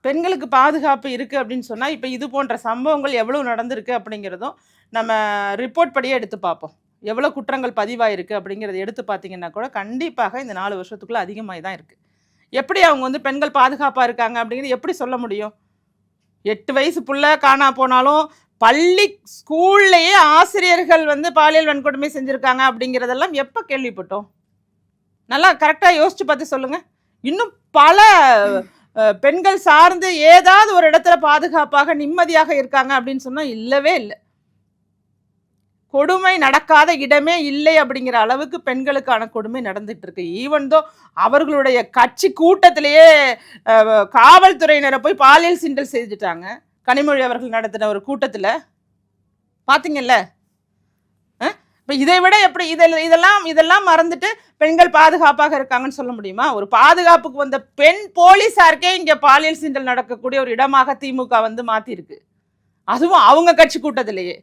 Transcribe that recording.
பெண்களுக்கு பாதுகாப்பு இருக்குது அப்படின்னு சொன்னால் இப்போ இது போன்ற சம்பவங்கள் எவ்வளோ நடந்திருக்கு அப்படிங்கிறதும் நம்ம ரிப்போர்ட் படியே எடுத்து பார்ப்போம். எவ்வளோ குற்றங்கள் பதிவாயிருக்கு அப்படிங்கிறத எடுத்து பார்த்தீங்கன்னா கூட கண்டிப்பாக இந்த 4 வருஷத்துக்குள்ளே அதிகமாகி தான் இருக்குது. எப்படி அவங்க வந்து பெண்கள் பாதுகாப்பாக இருக்காங்க அப்படிங்கிறது எப்படி சொல்ல முடியும்? 8 வயசு புள்ள காணா போனாலும் பள்ளி ஸ்கூல்லையே ஆசிரியர்கள் வந்து பாலியல் வன்கொடுமை செஞ்சுருக்காங்க அப்படிங்கிறதெல்லாம் எப்போ கேள்விப்பட்டோம்? நல்லா கரெக்டாக யோசிச்சு பார்த்து சொல்லுங்கள். இன்னும் பல பெண்கள் சார்ந்து ஏதாவது ஒரு இடத்துல பாதுகாப்பாக நிம்மதியாக இருக்காங்க அப்படின்னு சொன்னால் இல்லவே இல்லை. கொடுமை நடக்காத இடமே இல்லை அப்படிங்கிற அளவுக்கு பெண்களுக்கான கொடுமை நடந்துட்டு இருக்கு. ஈவன் தோ அவர்களுடைய கட்சி கூட்டத்திலேயே காவல்துறையினரை போய் பாலியல் சீண்டல் செஞ்சுட்டாங்க. கனிமொழி அவர்கள் நடத்தின ஒரு கூட்டத்தில் பார்த்தீங்கல்ல. இப்போ இதை விட எப்படி இதெல்லாம் மறந்துட்டு பெண்கள் பாதுகாப்பாக இருக்காங்கன்னு சொல்ல முடியுமா? ஒரு பாதுகாப்புக்கு வந்த பெண் போலீஸாருக்கே இங்கே பாலியல் சீண்டல் நடக்கக்கூடிய ஒரு இடமாக திமுக வந்து மாற்றிருக்கு. அதுவும் அவங்க கட்சி கூட்டத்திலேயே.